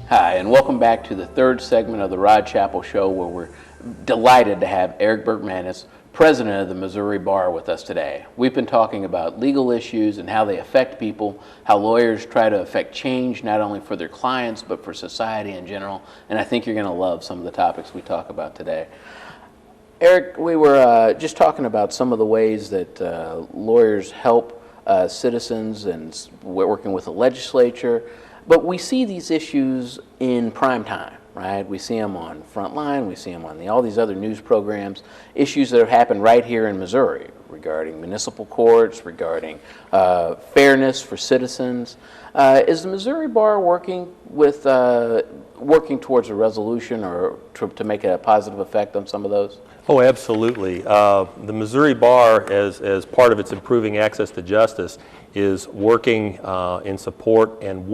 Hi, and welcome back to the third segment of the Rod Chappell Show, where we're delighted to have Eric Bergmanis, President of the Missouri Bar, with us today. We've been talking about legal issues and how they affect people, how lawyers try to affect change not only for their clients but for society in general, and I think you're going to love some of the topics we talk about today. Eric, we were just talking about some of the ways that lawyers help citizens and working with the legislature. But we see these issues in prime time, right? We see them on Frontline, we see them on all these other news programs, issues that have happened right here in Missouri regarding municipal courts, regarding fairness for citizens. Is the Missouri Bar working towards a resolution or to make a positive effect on some of those? Oh, absolutely. The Missouri Bar, as part of its improving access to justice, is working in support and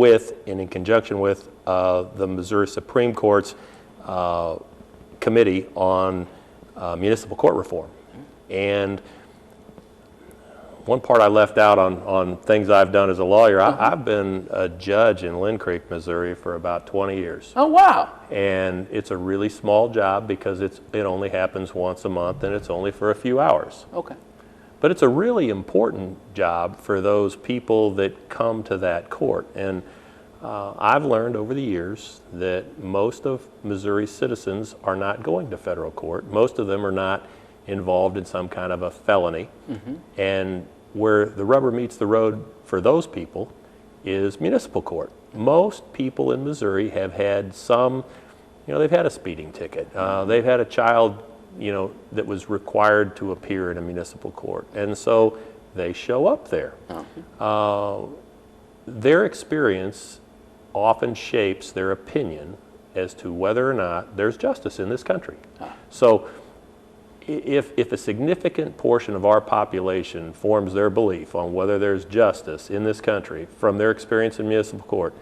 in conjunction with the Missouri Supreme Court's Committee on Municipal Court Reform. And one part I left out on things I've done as a lawyer, I've been a judge in Lynn Creek, Missouri for about 20 years. Oh, wow. And it's a really small job because it only happens once a month and it's only for a few hours. Okay. But it's a really important job for those people that come to that court. And I've learned over the years that most of Missouri citizens are not going to federal court. Most of them are not involved in some kind of a felony. Mm-hmm. And where the rubber meets the road for those people is municipal court. Most people in Missouri have had they've had a speeding ticket. They've had a child that was required to appear in a municipal court. And so they show up there. Their experience often shapes their opinion as to whether or not there's justice in this country. So if a significant portion of our population forms their belief on whether there's justice in this country from their experience in municipal court,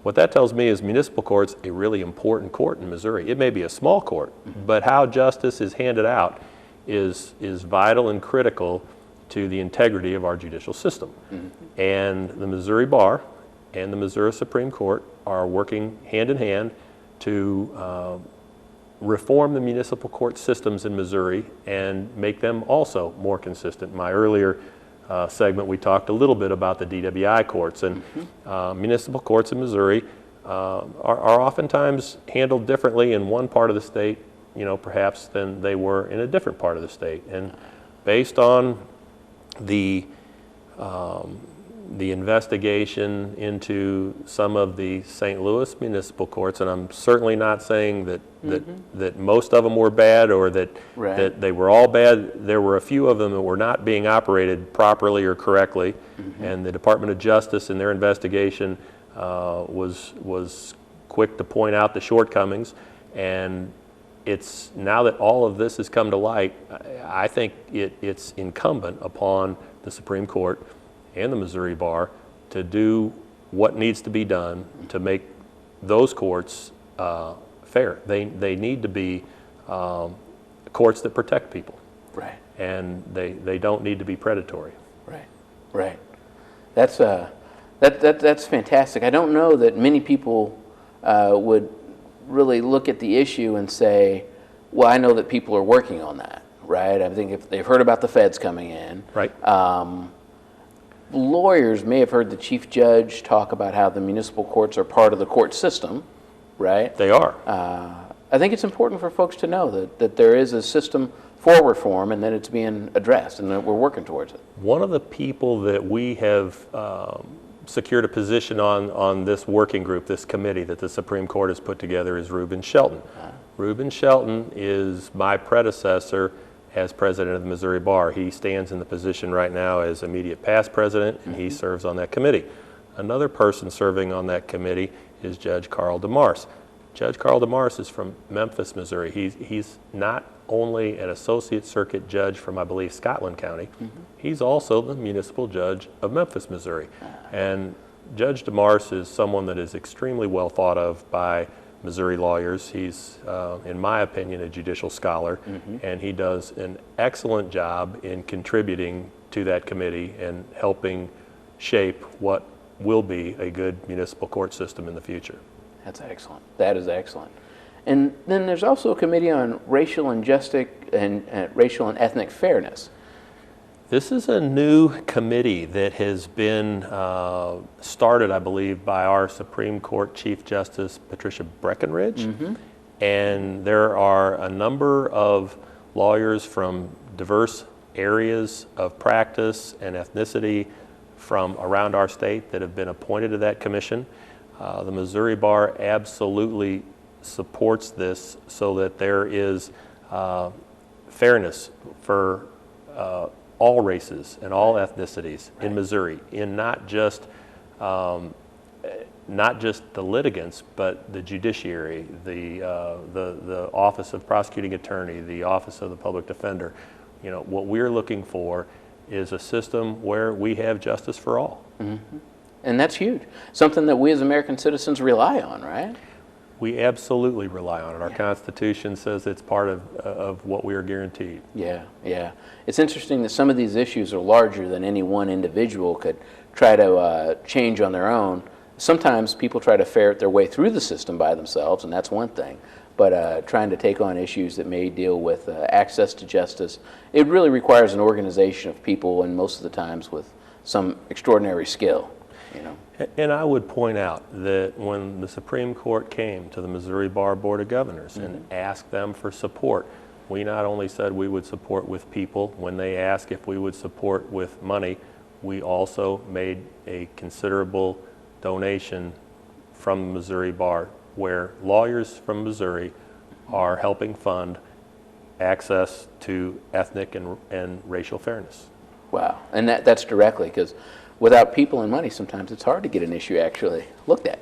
what that tells me is municipal court's a really important court in Missouri. It may be a small court, but how justice is handed out is vital and critical to the integrity of our judicial system. Mm-hmm. And the Missouri Bar and the Missouri Supreme Court are working hand in hand to reform the municipal court systems in Missouri and make them also more consistent. In my earlier segment, we talked a little bit about the DWI courts, and municipal courts in Missouri are oftentimes handled differently in one part of the state, perhaps than they were in a different part of the state. And based on the investigation into some of the St. Louis municipal courts, and I'm certainly not saying that most of them were bad or that they were all bad. There were a few of them that were not being operated properly or correctly, and the Department of Justice in their investigation was quick to point out the shortcomings. And it's now that all of this has come to light, I think it's incumbent upon the Supreme Court and the Missouri Bar to do what needs to be done to make those courts fair. They need to be courts that protect people. Right. And they don't need to be predatory. Right. That's fantastic. I don't know that many people would really look at the issue and say, well, I know that people are working on that, right? I think if they've heard about the feds coming in. Right. Lawyers may have heard the chief judge talk about how the municipal courts are part of the court system, right? They are. I think it's important for folks to know that there is a system for reform and that it's being addressed and that we're working towards it. One of the people that we have secured a position on this working group, this committee that the Supreme Court has put together, is Reuben Shelton. Reuben Shelton is my predecessor as president of the Missouri Bar. He stands in the position right now as immediate past president, and he serves on that committee. Another person serving on that committee is Judge Carl DeMars. Judge Carl DeMars is from Memphis, Missouri. He's not only an associate circuit judge from, I believe, Scotland County, he's also the municipal judge of Memphis, Missouri. And Judge DeMars is someone that is extremely well thought of by Missouri lawyers. He's, in my opinion, a judicial scholar, and he does an excellent job in contributing to that committee and helping shape what will be a good municipal court system in the future. That's excellent. That is excellent. And then there's also a committee on racial injustice and racial and ethnic fairness. This is a new committee that has been started, I believe, by our Supreme Court Chief Justice Patricia Breckinridge. And there are a number of lawyers from diverse areas of practice and ethnicity from around our state that have been appointed to that commission. The Missouri Bar absolutely supports this so that there is fairness for all races and all ethnicities in Missouri, in not just the litigants, but the judiciary, the Office of Prosecuting Attorney, the Office of the Public Defender. You know, what we're looking for is a system where we have justice for all. And that's huge. Something that we as American citizens rely on, right? We absolutely rely on it. Our Constitution says it's part of what we are guaranteed. Yeah. It's interesting that some of these issues are larger than any one individual could try to change on their own. Sometimes people try to ferret their way through the system by themselves, and that's one thing. But trying to take on issues that may deal with access to justice, it really requires an organization of people, and most of the times with some extraordinary skill. You know. And I would point out that when the Supreme Court came to the Missouri Bar Board of Governors and asked them for support, we not only said we would support with people. When they asked if we would support with money, we also made a considerable donation from the Missouri Bar, where lawyers from Missouri are helping fund access to ethnic and racial fairness. Wow, and that's directly, because without people and money, sometimes it's hard to get an issue actually looked at.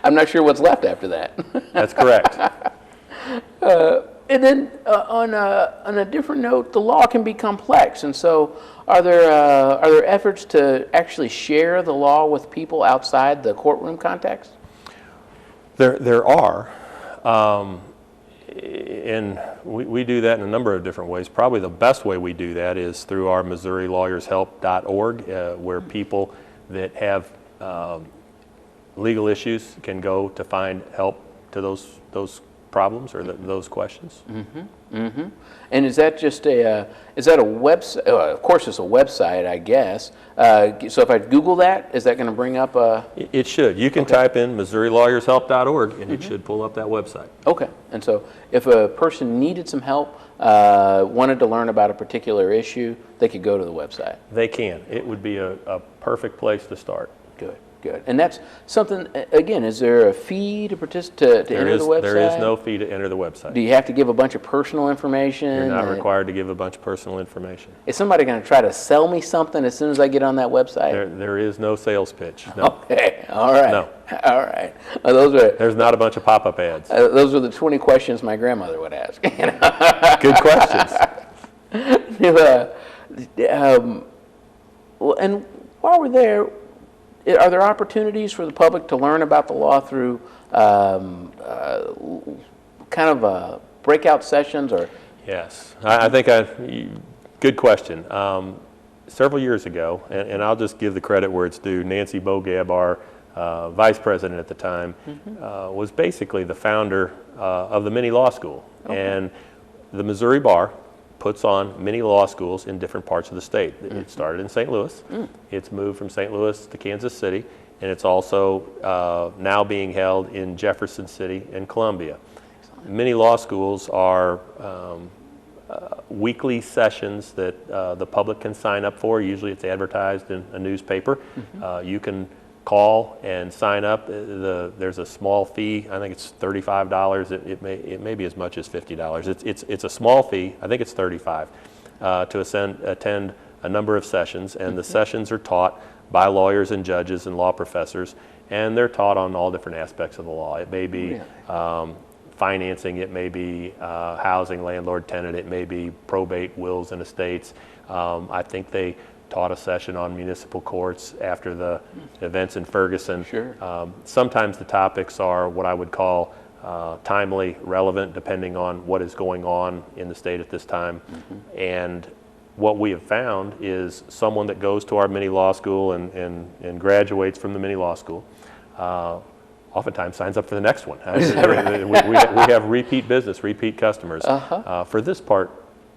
I'm not sure what's left after that. That's correct. And then on a different note, the law can be complex, and so are there efforts to actually share the law with people outside the courtroom context? There are, and we do that in a number of different ways. Probably the best way we do that is through our MissouriLawyersHelp.org, where people that have legal issues can go to find help to those problems or those questions. And is that just a website? Of course, it's a website, I guess. So if I Google that, is that going to bring up a? It should. You can type in MissouriLawyersHelp.org, and it should pull up that website. Okay. And so if a person needed some help, wanted to learn about a particular issue, they could go to the website. They can. It would be a perfect place to start. Good. And that's something, again, is there a fee to enter the website? There is no fee to enter the website. Do you have to give a bunch of personal information? You're not required to give a bunch of personal information. Is somebody going to try to sell me something as soon as I get on that website? There is no sales pitch. No. Okay, all right. No. All right. There's not a bunch of pop-up ads. Those are the 20 questions my grandmother would ask. Good questions. And while we're there, are there opportunities for the public to learn about the law through kind of breakout sessions or? Yes, I think good question. Several years ago, and I'll just give the credit where it's due, Nancy Bogab, our vice president at the time, was basically the founder of the mini law school. Okay. And the Missouri Bar puts on mini law schools in different parts of the state. It started in St. Louis. It's moved from St. Louis to Kansas City, and it's also now being held in Jefferson City and Columbia. Mini law schools are weekly sessions that the public can sign up for. Usually it's advertised in a newspaper. You can call and sign up. There's a small fee. I think it's $35. It may be as much as $50. It's a small fee. I think it's $35 to attend a number of sessions, and the sessions are taught by lawyers and judges and law professors, and they're taught on all different aspects of the law. It may be financing, it may be housing, landlord, tenant, it may be probate, wills, and estates. I think they taught a session on municipal courts after the events in Ferguson. Sure. Sometimes the topics are what I would call timely, relevant, depending on what is going on in the state at this time. And what we have found is someone that goes to our mini law school and graduates from the mini law school oftentimes signs up for the next one. We have repeat business, repeat customers. For this part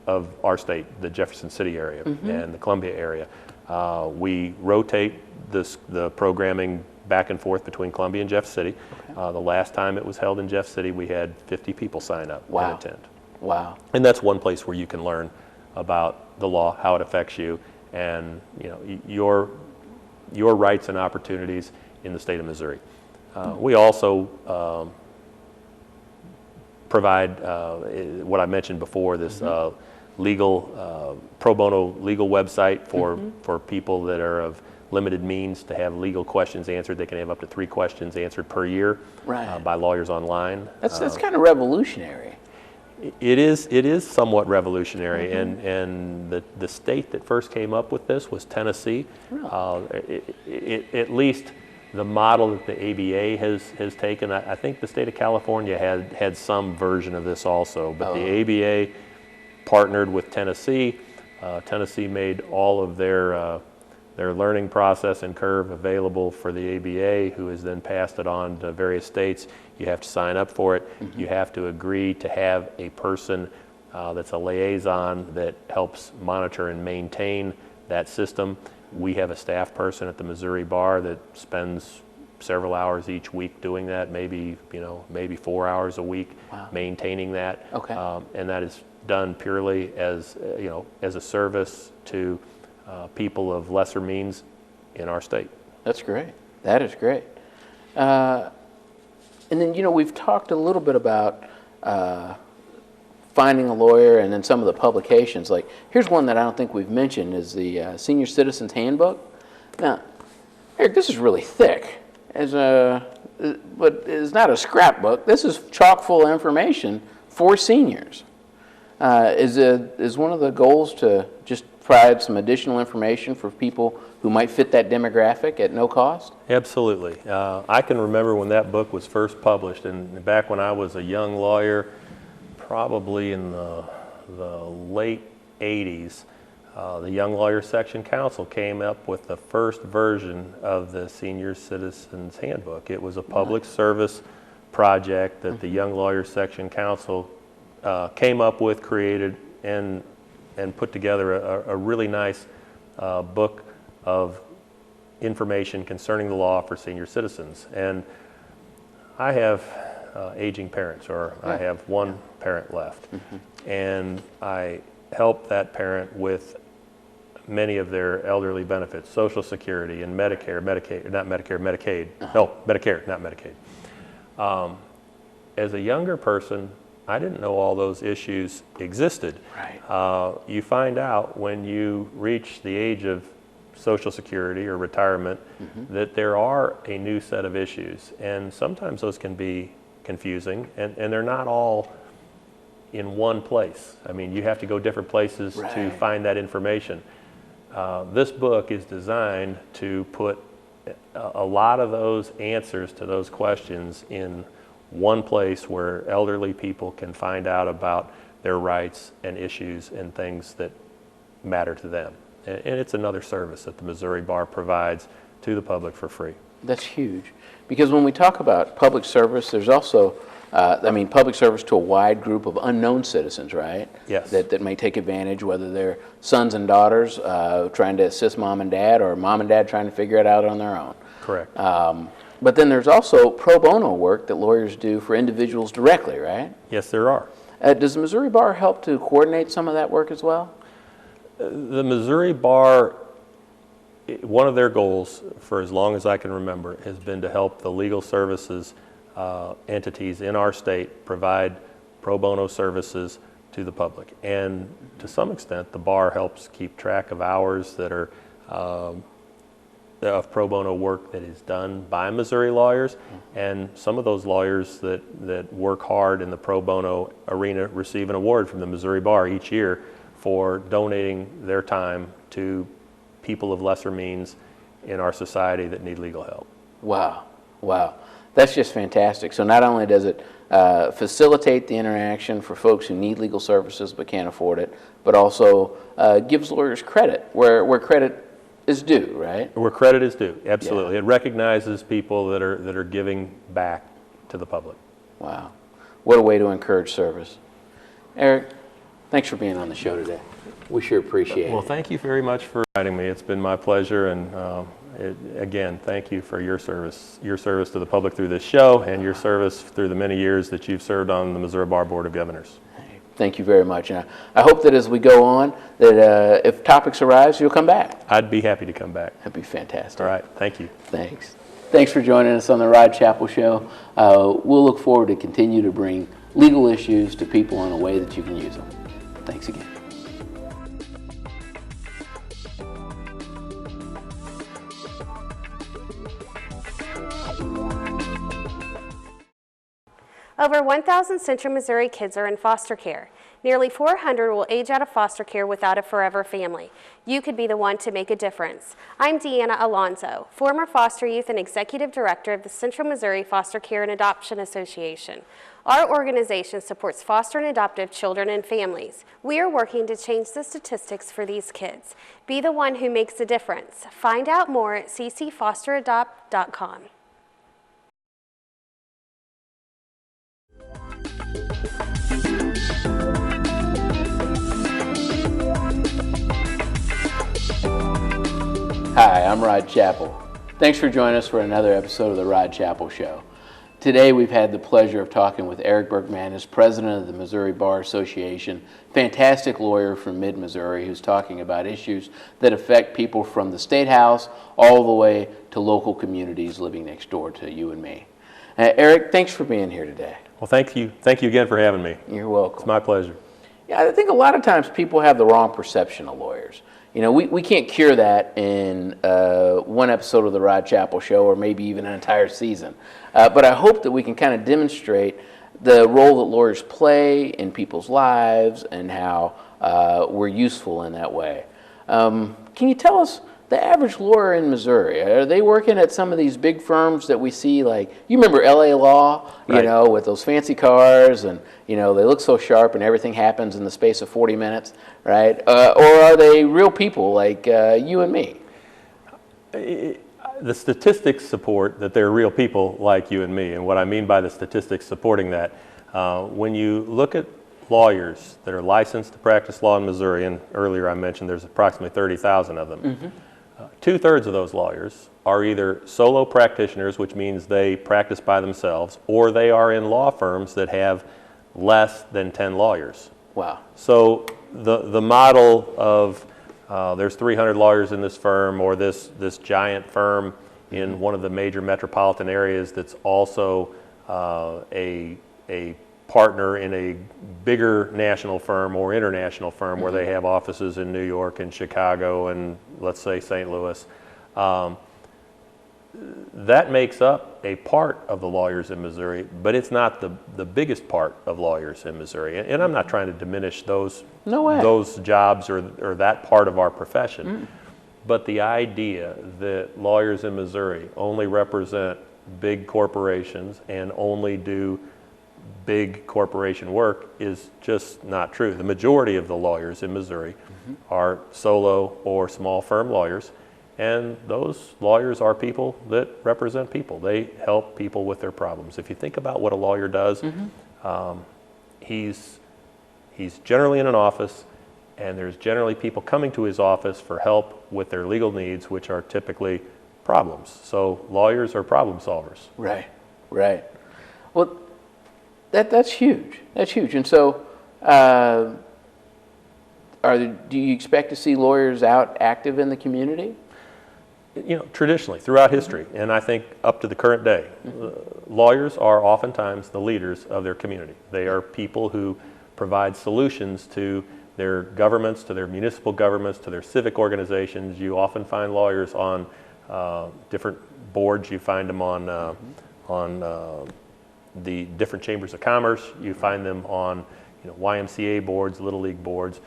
of our state, the Jefferson City area and the Columbia area, we rotate the programming back and forth between Columbia and Jeff City. The last time it was held in Jeff City, we had 50 people sign up and attend. Wow. And that's one place where you can learn about the law, how it affects you, and your rights and opportunities in the state of Missouri. We also provide what I mentioned before, this legal pro bono legal website for people that are of limited means to have legal questions answered. They can have up to 3 questions answered per year by lawyers online. That's kind of revolutionary. It is somewhat revolutionary, and the state that first came up with this was Tennessee. Really? At least the model that the ABA has taken. I think the state of California had some version of this also, but the ABA partnered with Tennessee. Tennessee made all of their learning process and curve available for the ABA, who has then passed it on to various states. You have to sign up for it. You have to agree to have a person that's a liaison that helps monitor and maintain that system. We have a staff person at the Missouri Bar that spends several hours each week doing that, maybe 4 hours a week maintaining that. And that is done purely as a service to people of lesser means in our state. That's great. That is great. And then, we've talked a little bit about finding a lawyer and then some of the publications. Like, here's one that I don't think we've mentioned is the Senior Citizens Handbook. Now, Eric, this is really thick, but it's not a scrapbook. This is chock full of information for seniors. Is one of the goals to just provide some additional information for people who might fit that demographic at no cost? Absolutely. I can remember when that book was first published, and back when I was a young lawyer, probably in the late 80s, the Young Lawyer Section Council came up with the first version of the Senior Citizens Handbook. It was a public service project that the Young Lawyer Section Council came up with, created, and put together a really nice book of information concerning the law for senior citizens. And I have aging parents, or I have one parent left. And I help that parent with many of their elderly benefits, Social Security and Medicare, Medicaid, not Medicare, Medicaid. No, Medicare, not Medicaid. As a younger person, I didn't know all those issues existed. You find out when you reach the age of Social Security or retirement that there are a new set of issues, and sometimes those can be confusing, and they're not all in one place. I mean, you have to go different places to find that information. This book is designed to put a lot of those answers to those questions in one place where elderly people can find out about their rights and issues and things that matter to them. And it's another service that the Missouri Bar provides to the public for free. That's huge. Because when we talk about public service, there's also, public service to a wide group of unknown citizens, right? Yes. That may take advantage, whether they're sons and daughters trying to assist mom and dad, or mom and dad trying to figure it out on their own. Correct. But then there's also pro bono work that lawyers do for individuals directly, right? Yes, there are. Does the Missouri Bar help to coordinate some of that work as well? The Missouri Bar, one of their goals for as long as I can remember has been to help the legal services entities in our state provide pro bono services to the public. And to some extent, the Bar helps keep track of hours that are of pro bono work that is done by Missouri lawyers, and some of those lawyers that work hard in the pro bono arena receive an award from the Missouri Bar each year for donating their time to people of lesser means in our society that need legal help. Wow. That's just fantastic. So not only does it facilitate the interaction for folks who need legal services but can't afford it, but also gives lawyers credit where credit is due, right? Where credit is due, absolutely. Yeah. It recognizes people that are giving back to the public. Wow. What a way to encourage service. Eric, thanks for being on the show today. We sure appreciate Well, it. thank you very much for inviting me. It's been my pleasure, and again, thank you for your service to the public through this show, and your service through the many years that you've served on the Missouri Bar Board of Governors. Thank you very much. And I hope that as we go on, that if topics arise, you'll come back. I'd be happy to come back. That'd be fantastic. All right, thank you. Thanks. Thanks for joining us on the Rod Chapel Show. We'll look forward to continue to bring legal issues to people in a way that you can use them. Thanks again. Over 1,000 Central Missouri kids are in foster care. Nearly 400 will age out of foster care without a forever family. You could be the one to make a difference. I'm Deanna Alonzo, former foster youth and executive director of the Central Missouri Foster Care and Adoption Association. Our organization supports foster and adoptive children and families. We are working to change the statistics for these kids. Be the one who makes a difference. Find out more at ccfosteradopt.com. Hi, I'm Rod Chapel. Thanks for joining us for another episode of the Rod Chapel Show. Today we've had the pleasure of talking with Eric Bergmanis, President of the Missouri Bar Association, fantastic lawyer from mid-Missouri who's talking about issues that affect people from the State House all the way to local communities living next door to you and me. Eric, thanks for being here today. Well, thank you. Thank you again for having me. You're welcome. It's my pleasure. Yeah, I think a lot of times people have the wrong perception of lawyers. You know, we can't cure that in one episode of the Rod Chapel Show or maybe even an entire season. But I hope that we can kind of demonstrate the role that lawyers play in people's lives and how we're useful in that way. Can you tell us the average lawyer in Missouri? Are they working at some of these big firms that we see, like, you remember LA Law, you know, with those fancy cars and, you know, they look so sharp and everything happens in the space of 40 minutes, right? Or are they real people like you and me? The statistics support that they're real people like you and me. And what I mean by the statistics supporting that, when you look at lawyers that are licensed to practice law in Missouri, and earlier I mentioned there's approximately 30,000 of them, Mm-hmm. 2/3 of those lawyers are either solo practitioners, which means they practice by themselves, or they are in law firms that have less than 10 lawyers. Wow. So the model of there's 300 lawyers in this firm, or this giant firm in one of the major metropolitan areas that's also a partner in a bigger national firm or international firm where they have offices in New York and Chicago and, let's say, St. Louis. That makes up a part of the lawyers in Missouri, but it's not the biggest part of lawyers in Missouri. And I'm not trying to diminish those jobs or that part of our profession. But the idea that lawyers in Missouri only represent big corporations and only do big corporation work is just not true. The majority of the lawyers in Missouri are solo or small firm lawyers, and those lawyers are people that represent people. They help people with their problems. If you think about what a lawyer does, he's generally in an office, and there's generally people coming to his office for help with their legal needs, which are typically problems. So lawyers are problem solvers. Right, right. Well, that's huge. That's huge. And so, do you expect to see lawyers out active in the community? You know, traditionally, throughout history, and I think up to the current day, lawyers are oftentimes the leaders of their community. They are people who provide solutions to their governments, to their municipal governments, to their civic organizations. You often find lawyers on different boards. You find them on the different chambers of commerce. You find them on YMCA boards, Little League boards.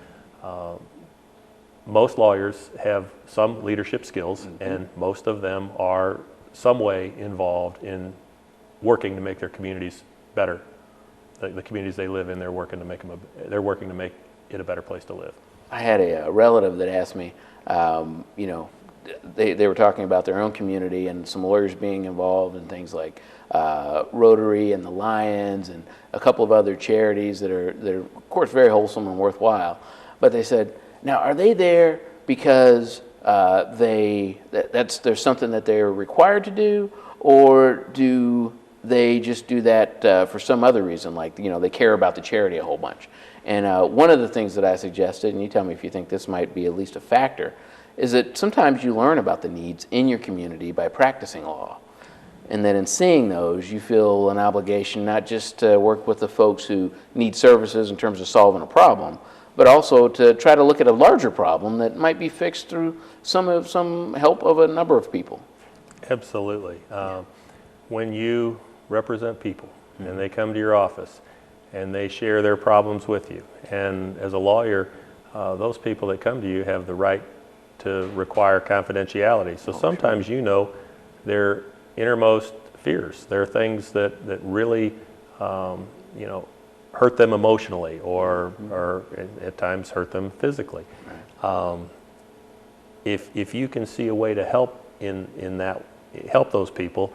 Most lawyers have some leadership skills, and most of them are some way involved in working to make their communities better. The communities they live in, they're working to make it a better place to live. I had a relative that asked me, they were talking about their own community and some lawyers being involved in things like Rotary and the Lions and a couple of other charities that are of course very wholesome and worthwhile. But they said, now are they there because there's something that they're required to do, or do they just do that for some other reason, like they care about the charity a whole bunch? And one of the things that I suggested, and you tell me if you think this might be at least a factor, is that sometimes you learn about the needs in your community by practicing law. And then in seeing those, you feel an obligation not just to work with the folks who need services in terms of solving a problem, but also to try to look at a larger problem that might be fixed through some help of a number of people. Absolutely. When you represent people and they come to your office and they share their problems with you, and as a lawyer, those people that come to you have the right to require confidentiality. So sometimes their innermost fears. There are things that really hurt them emotionally or at times hurt them physically. If you can see a way to help help those people,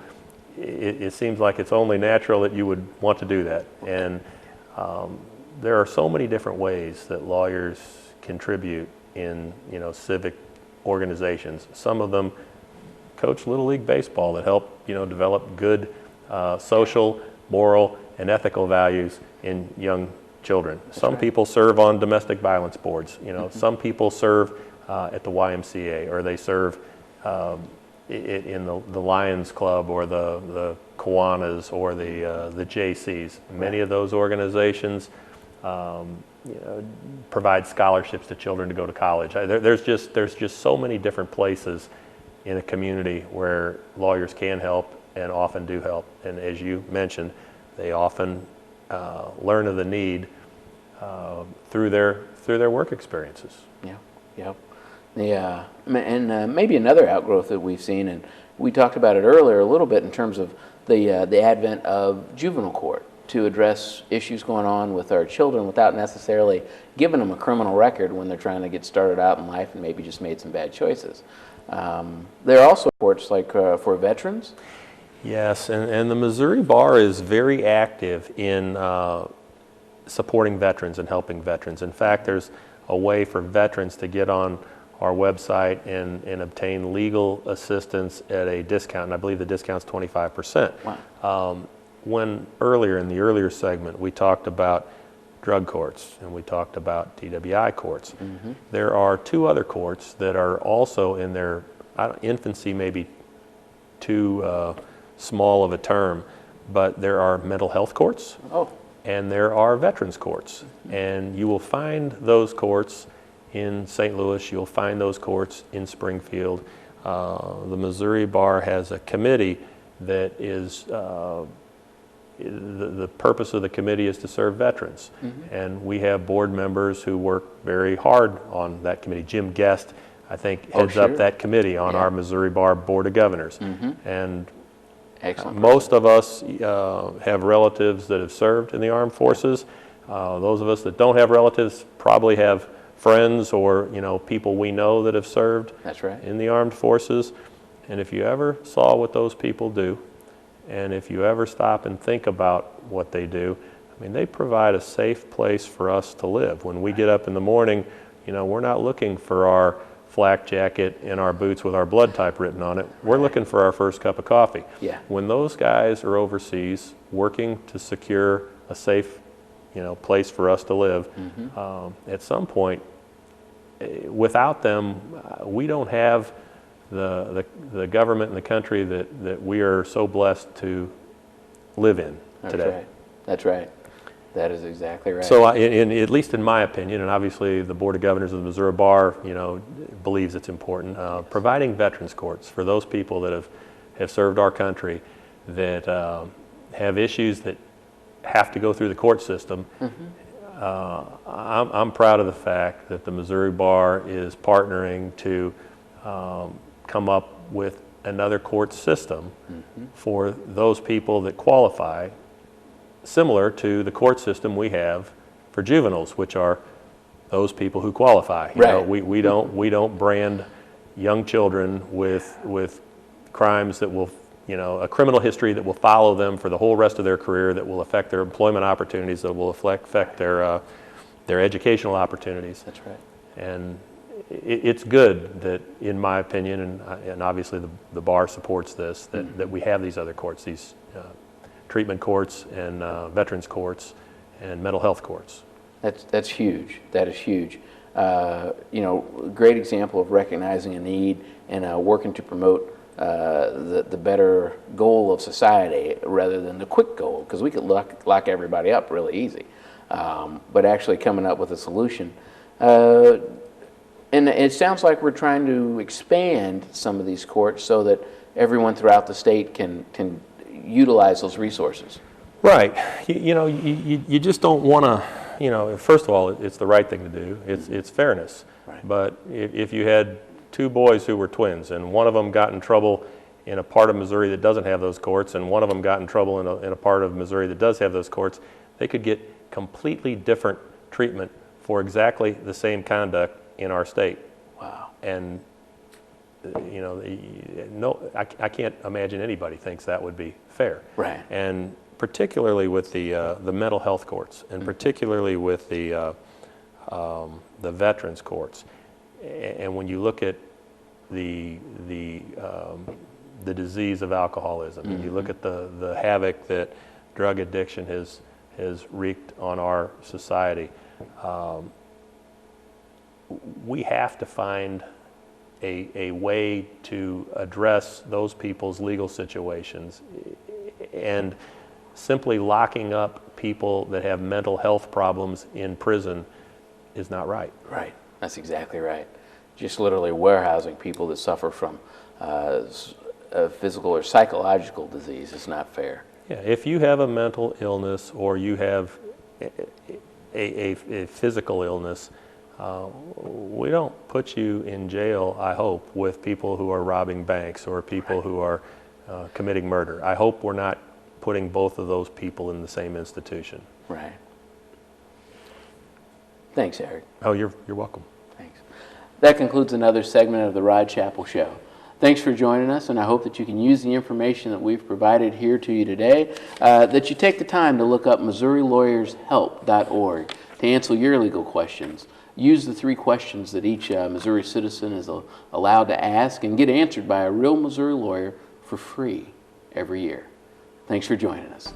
it seems like it's only natural that you would want to do that. And there are so many different ways that lawyers contribute in civic organizations. Some of them coach Little League Baseball that help develop good social, moral, and ethical values in young children. Some people serve on domestic violence boards. Some people serve at the YMCA, or they serve in the Lions Club or the Kiwanis or the JCs. Many of those organizations provide scholarships to children to go to college. There's just so many different places in a community where lawyers can help and often do help. And as you mentioned, they often learn of the need through their work experiences. Yeah. And maybe another outgrowth that we've seen, and we talked about it earlier a little bit in terms of the advent of juvenile court to address issues going on with our children without necessarily giving them a criminal record when they're trying to get started out in life and maybe just made some bad choices. There are also courts like for veterans. Yes, and the Missouri Bar is very active in supporting veterans and helping veterans. In fact, there's a way for veterans to get on our website and obtain legal assistance at a discount, and I believe the discount's 25%. Wow. When earlier in the earlier segment we talked about drug courts and we talked about DWI courts, there are two other courts that are also in their infancy, maybe too small of a term, but there are mental health courts and there are veterans courts. And you will find those courts in St. Louis, you'll find those courts in Springfield. The Missouri Bar has a committee that is, the purpose of the committee is to serve veterans. And we have board members who work very hard on that committee. Jim Guest, I think, heads up that committee on our Missouri Bar Board of Governors. And most of us have relatives that have served in the armed forces. Those of us that don't have relatives probably have friends or people we know that have served in the armed forces. And if you ever saw what those people do, and if you ever stop and think about what they do, I mean, they provide a safe place for us to live. When we get up in the morning, we're not looking for our flak jacket and our boots with our blood type written on it. We're looking for our first cup of coffee. When those guys are overseas working to secure a safe place for us to live, at some point, without them, we don't have the government and the country that we are so blessed to live in today. That's right. That is exactly right. So, at least in my opinion, and obviously the Board of Governors of the Missouri Bar, believes it's important, providing veterans courts for those people that have served our country, that have issues that have to go through the court system. I'm proud of the fact that the Missouri Bar is partnering to come up with another court system for those people that qualify, similar to the court system we have for juveniles, which are those people who qualify. We don't brand young children with crimes that will, a criminal history that will follow them for the whole rest of their career, that will affect their employment opportunities, that will affect their educational opportunities. That's right. And it's good that, in my opinion, and obviously the bar supports this, that we have these other courts, these treatment courts and veterans courts and mental health courts. That's huge. That is huge. Great example of recognizing a need and working to promote the better goal of society rather than the quick goal, because we could lock everybody up really easy, but actually coming up with a solution. And it sounds like we're trying to expand some of these courts so that everyone throughout the state can utilize those resources. Right. You just don't want to, first of all, it's the right thing to do. It's fairness. Right. But if you had two boys who were twins and one of them got in trouble in a part of Missouri that doesn't have those courts and one of them got in trouble in a part of Missouri that does have those courts, they could get completely different treatment for exactly the same conduct in our state. Wow. And I can't imagine anybody thinks that would be fair. Right. And particularly with the mental health courts, and particularly with the veterans courts. And when you look at the disease of alcoholism, and you look at the havoc that drug addiction has wreaked on our society, we have to find a way to address those people's legal situations. And simply locking up people that have mental health problems in prison is not right. Right. That's exactly right. Just literally warehousing people that suffer from physical or psychological disease is not fair. Yeah, if you have a mental illness or you have a physical illness, we don't put you in jail, I hope, with people who are robbing banks or people who are committing murder. I hope we're not putting both of those people in the same institution. Right. Thanks, Eric. Oh, you're welcome. Thanks. That concludes another segment of the Rod Chappell Show. Thanks for joining us, and I hope that you can use the information that we've provided here to you today, that you take the time to look up MissouriLawyersHelp.org to answer your legal questions. Use the 3 questions that each Missouri citizen is allowed to ask and get answered by a real Missouri lawyer for free every year. Thanks for joining us.